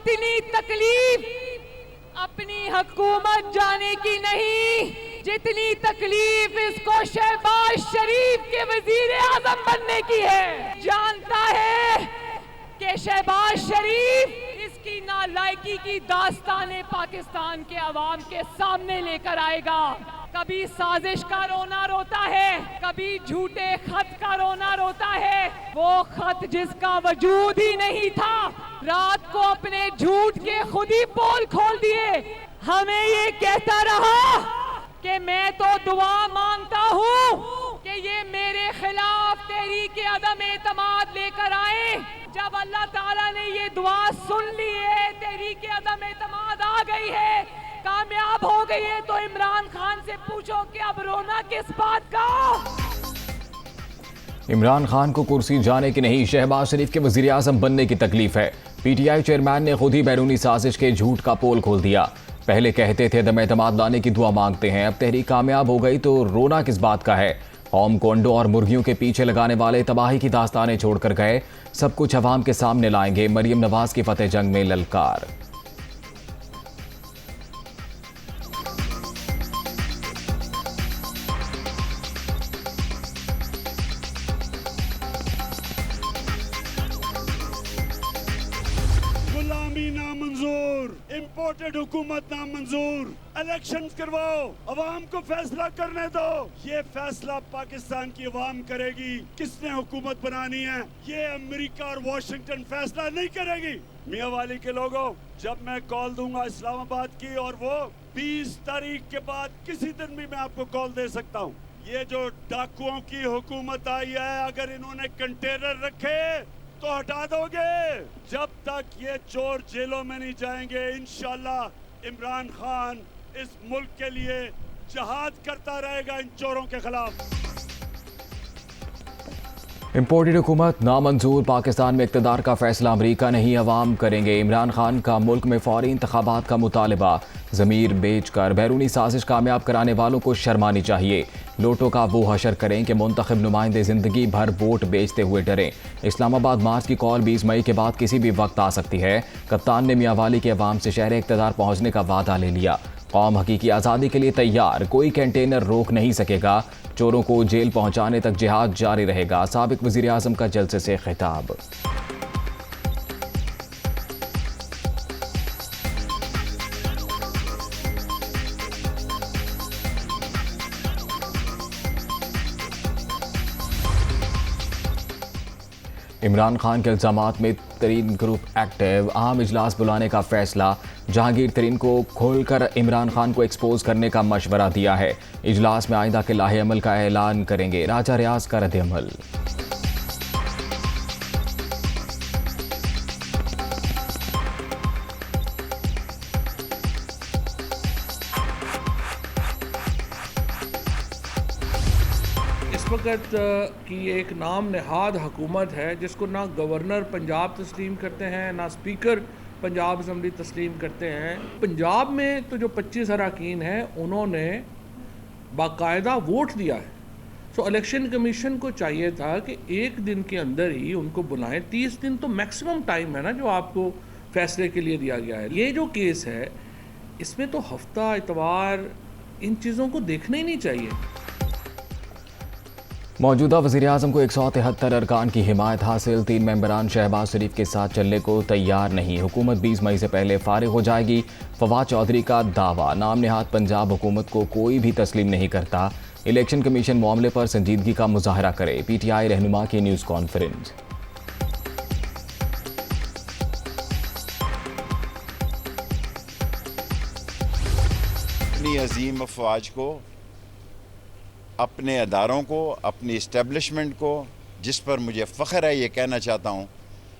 इतनी तकलीफ अपनी हुकूमत जाने की नहीं जितनी तकलीफ इसको शहबाज शरीफ के वजीर आजम बनने की है। जानता है कि शहबाज शरीफ इसकी नालायकी की दास्ताने पाकिस्तान के अवाम के सामने लेकर आएगा। कभी साजिश का रोना रोता है, कभी झूठे खत का रोना रोता है। वो खत जिसका वजूद ही नहीं था, रात को अपने झूठ के खुद ही पोल खोल दिए। हमें ये कहता रहा कि मैं तो दुआ मांगता हूँ कि ये मेरे खिलाफ तहरीक अदम एतमाद लेकर आए। जब अल्लाह ताला ने ये दुआ सुन ली है, तहरीक अदम एतमाद आ गई है, कामयाब हो गई है, तो इमरान खान से पूछो कि अब रोना किस बात का। इमरान खान को कुर्सी जाने की नहीं, शहबाज शरीफ के वजीर आजम बनने की तकलीफ है। पीटीआई चेयरमैन ने खुद ही बैरूनी साजिश के झूठ का पोल खोल दिया। पहले कहते थे दम एतमाद लाने की दुआ मांगते हैं, अब तहरीक कामयाब हो गई तो रोना किस बात का है। कौम को अंडों और मुर्गियों के पीछे लगाने वाले तबाही की दास्तानें छोड़कर गए, सब कुछ अवाम के सामने लाएंगे। मरियम नवाज की फतेह जंग में ललकार। गुलामी नामंजूर, इम्पोर्टेड हुकूमत नामंजूर, इलेक्शन करवाओ, अवाम को फैसला करने दो। ये फैसला पाकिस्तान की अवाम करेगी किसने हुकूमत बनानी है। ये अमेरिका और वाशिंगटन फैसला नहीं करेगी। मियां वाली के लोगों, जब मैं कॉल दूंगा इस्लामाबाद की, और वो 20 तारीख के बाद किसी दिन भी मैं आपको कॉल दे सकता हूँ। ये जो डाकुओं की हुकूमत आई है, अगर इन्होंने कंटेनर रखे तो हटा दोगे। जब तक ये चोर जेलों में नहीं जाएंगे, इंशाल्लाह इमरान खान इस मुल्क के लिए जहाद करता रहेगा इन चोरों के खिलाफ। इम्पोर्टेड हुकूमत नामंजूर, पाकिस्तान में इक़्तिदार का फैसला अमरीका नहीं अवाम करेंगे। इमरान खान का मुल्क में फौरी इंतखाबात का मुतालबा, ज़मीर बेच कर बैरूनी साजिश कामयाब कराने वालों को शर्मानी चाहिए। लोटों का वो हशर करें कि मुंतखब नुमाइंदे ज़िंदगी भर वोट बेचते हुए डरें। इस्लामाबाद मार्च की कॉल 20 मई के बाद किसी भी वक्त आ सकती है। कप्तान ने मियां वाली के अवाम से शहर इक़्तिदार पहुँचने का वादा ले लिया। कौम हकीकी आज़ादी के लिए तैयार, कोई कंटेनर रोक नहीं सकेगा। चोरों को जेल पहुंचाने तक जिहाद जारी रहेगा। साबिक वज़ीर आज़म का जलसे से खिताब। इमरान खान के इल्ज़ामात में तरीन ग्रुप एक्टिव, अहम इजलास बुलाने का फैसला। जहांगीर तरीन को खोलकर इमरान खान को एक्सपोज करने का मशवरा दिया है। इजलास में आइंदा के लाहे अमल का ऐलान करेंगे। राजा रियाज का रद्द अमल। इस वक्त की एक नाम नहाद हुकूमत है जिसको ना गवर्नर पंजाब तस्लीम करते हैं, ना स्पीकर पंजाब असम्बली तस्लीम करते हैं। पंजाब में तो जो 25 अरकान हैं उन्होंने बाकायदा वोट दिया है। सो इलेक्शन कमीशन को चाहिए था कि एक दिन के अंदर ही उनको बुलाएं। 30 दिन तो मैक्सिमम टाइम है ना जो आपको फैसले के लिए दिया गया है। ये जो केस है इसमें तो हफ्ता, इतवार, इन चीज़ों को देखना ही नहीं चाहिए। मौजूदा वज़ीर आज़म को 173 अरकान की हिमायत हासिल। 3 मेंबरान शहबाज शरीफ के साथ चलने को तैयार नहीं। हुकूमत 20 मई से पहले फारिग हो जाएगी। फवाद चौधरी का दावा, नाम नेहाद पंजाब हुकूमत को कोई भी तस्लीम नहीं करता। इलेक्शन कमीशन मामले पर संजीदगी का मुजाहरा करे। पीटीआई रहनुमा की न्यूज़ कॉन्फ्रेंस। अपनी अजीम अफवाज को, अपने अदारों को, अपनी इस्टेब्लिशमेंट को, जिस पर मुझे फ़ख्र है, ये कहना चाहता हूँ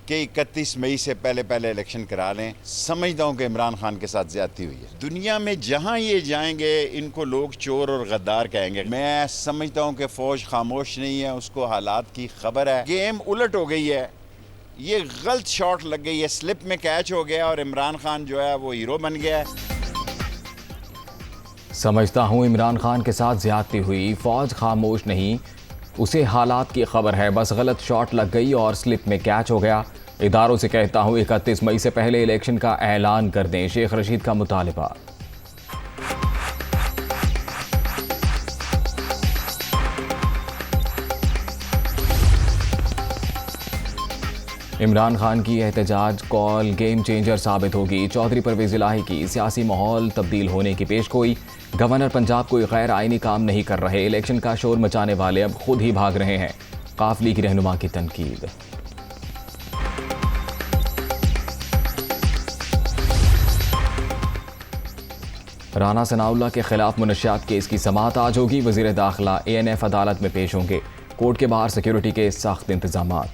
कि 31 मई से पहले इलेक्शन करा लें। समझता हूँ कि इमरान खान के साथ ज़्यादती हुई है। दुनिया में जहाँ ये जाएंगे इनको लोग चोर और गद्दार कहेंगे। मैं समझता हूँ कि फ़ौज खामोश नहीं है, उसको हालात की खबर है। गेम उलट हो गई है, ये गलत शॉट लग गई है, स्लिप में कैच हो गया और इमरान खान जो है वो हीरो बन गया है। समझता हूँ इमरान खान के साथ ज्यादती हुई, फौज खामोश नहीं, उसे हालात की खबर है, बस गलत शॉट लग गई और स्लिप में कैच हो गया। इदारों से कहता हूं 31 मई से पहले इलेक्शन का ऐलान कर दें, शेख रशीद का मुतालबा। इमरान खान की एहतजाज कॉल गेम चेंजर साबित होगी। चौधरी परवेज इलाही की सियासी माहौल तब्दील होने की पेशगोई। गवर्नर पंजाब कोई गैर आईनी काम नहीं कर रहे, इलेक्शन का शोर मचाने वाले अब खुद ही भाग रहे हैं। काफली की रहनुमा की तनकीद। राना सनाउल्लाह के खिलाफ मुनशियात केस की समाअत आज होगी। वजीर दाखिला ANF अदालत में पेश होंगे। कोर्ट के बाहर सिक्योरिटी के सख्त इंतजामात।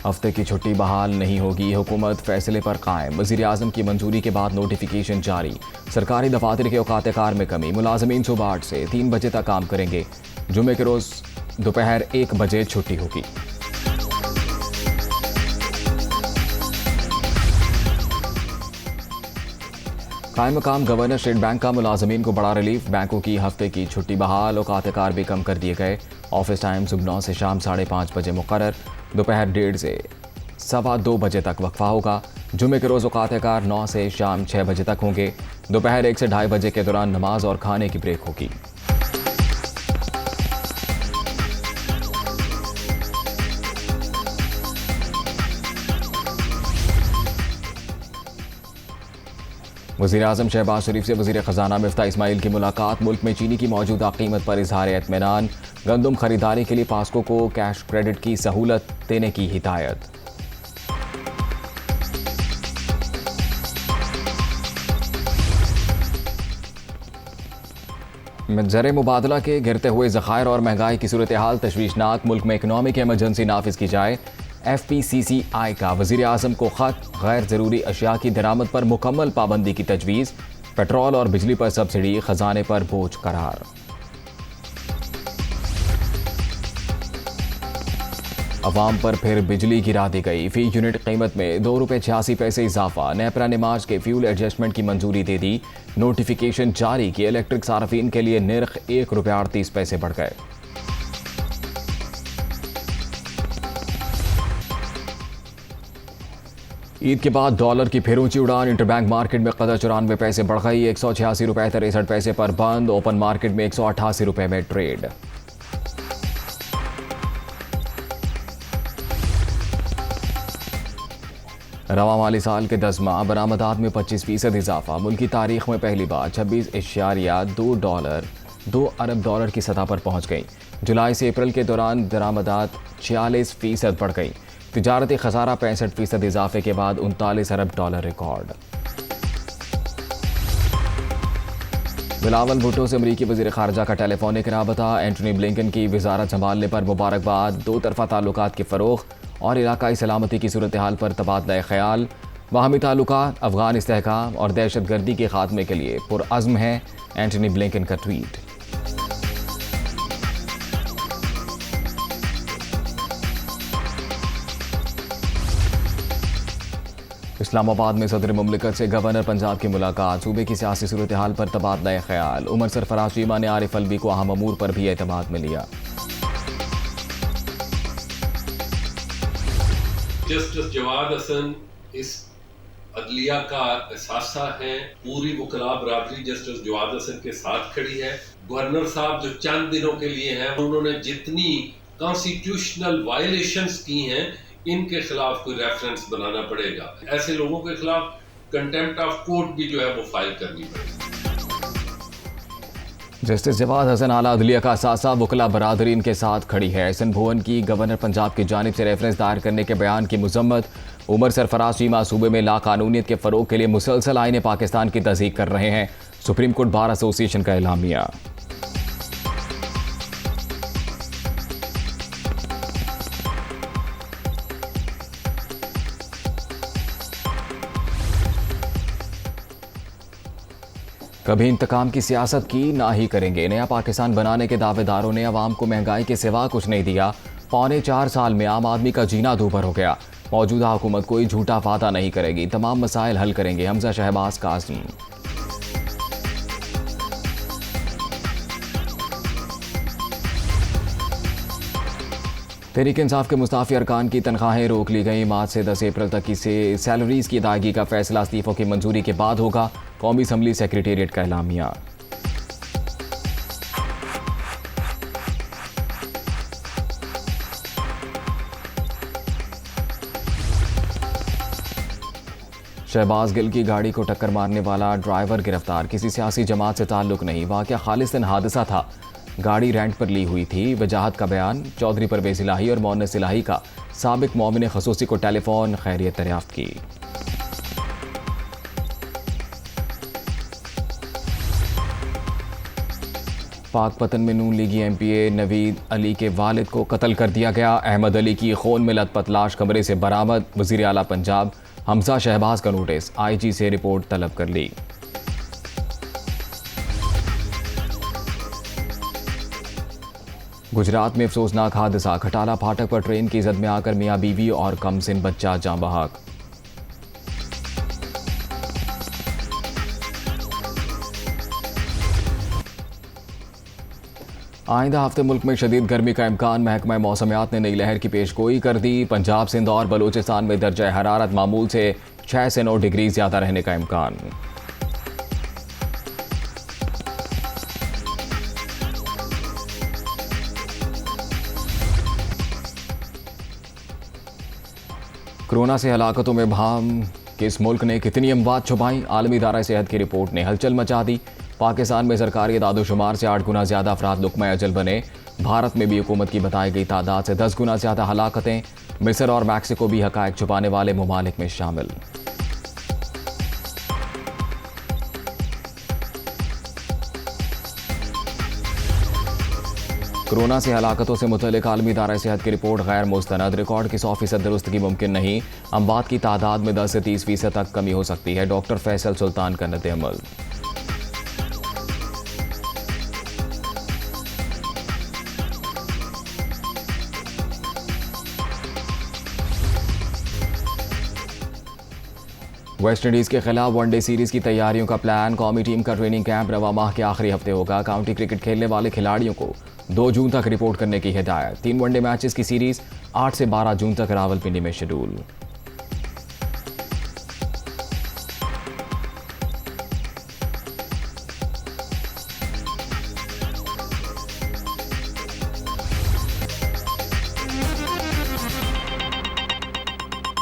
हफ्ते की छुट्टी बहाल नहीं होगी, हुकूमत फैसले पर कायम। वज़ीर आज़म की मंजूरी के बाद नोटिफिकेशन जारी। सरकारी दफातर के औकात-ए-कार में कमी। मुलाजमीन सुबह 8 से 3 बजे तक काम करेंगे। जुमे के रोज़ दोपहर 1 बजे छुट्टी होगी। कायम मकाम गवर्नर स्टेट बैंक का मुलाजमीन को बड़ा रिलीफ। बैंकों की हफ्ते की छुट्टी बहाल, औकात-ए-कार भी कम कर दिए गए। ऑफिस टाइम सुबह 9 से शाम 5:30 बजे मुकर्रर। दोपहर 1:30 से 2:15 बजे तक वक्फा होगा। जुमे के रोज़ औकात-ए-कार 9 से शाम 6 बजे तक होंगे। दोपहर 1 से 2:30 बजे के दौरान नमाज और खाने की ब्रेक होगी। वज़ीर आज़म शहबाज शरीफ से वज़ीर ख़जाना मिफ्ता इस्माइल की मुलाकात। मुल्क में चीनी की मौजूदा कीमत पर इजहार इत्मीनान। गंदम खरीदारी के लिए पास्को को कैश क्रेडिट की सहूलत देने की हिदायत। ज़र मुबादला के गिरते हुए ज़खायर और महंगाई की सूरत हाल तशवीशनाक। मुल्क में इकनॉमिक एमरजेंसी नाफिज की जाए। FPCCI का वज़ीर आज़म को ख़त। गैर ज़रूरी अशिया की दरामद पर मुकम्मल पाबंदी की तजवीज़। पेट्रोल और बिजली पर सब्सिडी, ख़जाने पर बोझ करार। अवाम पर फिर बिजली गिरा दी गई। फी यूनिट कीमत में ₹2.86 इजाफा। नेपरा ने मार्च के फ्यूल एडजस्टमेंट की मंजूरी दे दी। नोटिफिकेशन जारी की। इलेक्ट्रिक सार्फिन के लिए निर्ख ₹1.38 बढ़ गए। ईद के बाद डॉलर की फिर ऊंची उड़ान। इंटरबैंक मार्केट में कदर 94 पैसे बढ़ गई। ₹186.63 पर बंद। ओपन मार्केट में ₹188 में ट्रेड। रवा माली साल के 10 माह बरामदात में 25% इजाफा। मुल्क की तारीख में पहली बार 26.2 अरब डॉलर की सतह पर पहुंच गई। जुलाई से अप्रैल के दौरान दरामदात 46% बढ़ गई। तिजारती खसारा 65% इजाफे के बाद 39 अरब डॉलर रिकॉर्ड। बिलावल भुट्टो से अमरीकी वज़ीर ख़ारजा का टेलीफोनिक राबता। एंटनी ब्लिंकन की वज़ारत संभालने पर मुबारकबाद। दो तरफ़ा ताल्लुकात के फ़रोग़ और इलाकाई सलामती की सूरत हाल पर तबादला ख़याल। बाहमी ताल्लुकात, अफ़गान इस्तेहकाम और दहशत गर्दी के ख़ात्मे के लिए पुरअज़्म है। एंटनी ब्लिंकन का ट्वीट। इस्लामाबाद में सदर मुमलिकत से गवर्नर पंजाब की मुलाकात। सूबे की सियासी सूरत हाल पर तबादला ख़याल। उमर सरफराज चीमा ने आरिफ अलवी को अहम अमूर पर भी एतमाद में लिया। जस्टिस जवाद हसन इस अदलिया का असासा है। पूरी वकला बरादरी जस्टिस जवाद हसन के साथ खड़ी है। गवर्नर साहब जो चंद दिनों के लिए हैं, उन्होंने जितनी कॉन्स्टिट्यूशनल वायलेशंस की हैं, इनके खिलाफ कोई रेफरेंस बनाना पड़ेगा। ऐसे लोगों के खिलाफ कंटेम्प्ट ऑफ कोर्ट भी जो है वो फाइल करनी पड़ेगी। जस्टिस जवाद हसन आला अदलिया का असासा वकला बरादरी इनके साथ खड़ी है। एहसन भुवन की गवर्नर पंजाब की जानिब से रेफरेंस दायर करने के बयान की मुजम्मत। उमर सरफराज चीमा सूबे में लाकानूनियत के फ़रोग के लिए मुसलसल आईने पाकिस्तान की तस्दीक कर रहे हैं। सुप्रीम कोर्ट बार एसोसिएशन का एलामिया। कभी इंतकाम की सियासत की ना ही करेंगे। नया पाकिस्तान बनाने के दावेदारों ने अवाम को महंगाई के सिवा कुछ नहीं दिया। 4.25 साल में आम आदमी का जीना दूभर हो गया। मौजूदा हुकूमत कोई झूठा वादा नहीं करेगी, तमाम मसाइल हल करेंगे। हमजा शहबाज कासिम। तहरीक इंसाफ के मुस्ताफी अरकान की तनख्वाहें रोक ली गई। मार्च से 10 अप्रैल तक की सैलरीज की अदायगी का फैसला इस्तीफों की मंजूरी के बाद होगा। कौमी असम्बली सेक्रेटेरिएट का एलामिया। शहबाज गिल की गाड़ी को टक्कर मारने वाला ड्राइवर गिरफ्तार। किसी सियासी जमात से ताल्लुक नहीं, वाक़या खालिस्तन हादसा था। गाड़ी रेंट पर ली हुई थी। वजाहत का बयान। चौधरी परवेज़ इलाही और मोहन्नस इलाही का साबिक मोमिन खसूसी को टेलीफोन खैरियत दरियाफ्त की। पाकपतन में नून लीगी MPA नवीद अली के वालिद को कत्ल कर दिया गया। अहमद अली की खून में लथपथ लाश कमरे से बरामद। वज़ीर आला पंजाब हमजा शहबाज का नोटिस, IG से रिपोर्ट तलब कर ली। गुजरात में अफसोसनाक हादसा। खटाला फाटक पर ट्रेन की जद में आकर मियां बीवी और कमसिन बच्चा जाँ बहक। आइंदा हफ्ते मुल्क में शदीद गर्मी का इम्कान। महकमा मौसमियात ने नई लहर की पेशगोई कर दी। पंजाब, सिंध और बलूचिस्तान में दर्जा हरारत मामूल से 6 से 9 डिग्री ज़्यादा रहने का इम्कान। कोरोना से हलाकतों में भाम। किस मुल्क ने कितनी अमवात छुपाई? आलमी इदारा सेहत की रिपोर्ट ने हलचल मचा दी। पाकिस्तान में सरकारी दादोशुमार से 8 गुना ज़्यादा अफराद लुक़मा अजल बने। भारत में भी हुकूमत की बताई गई तादाद से 10 गुना ज़्यादा हलाकतें। मिस्र और मैक्सिको भी हक़ाइक़ छुपाने वाले ममालिक में शामिल। कोरोना से हलाकतों से मुतल्लिक़ आलमी इदारा सेहत की रिपोर्ट गैर मुस्तनद। रिकॉर्ड की 100% दुरुस्तगी मुमकिन नहीं। अमवात की तादाद में 10 से 30% तक कमी हो सकती है। डॉक्टर फैसल सुल्तान का नद्दे-अमल। वेस्ट इंडीज़ के खिलाफ वनडे सीरीज़ की तैयारियों का प्लान। कौमी टीम का ट्रेनिंग कैंप रवा माह के आखिरी हफ्ते होगा। काउंटी क्रिकेट खेलने वाले खिलाड़ियों को 2 जून तक रिपोर्ट करने की हिदायत। 3 वनडे मैचेस की सीरीज़ 8 से 12 जून तक रावलपिंडी में शेड्यूल।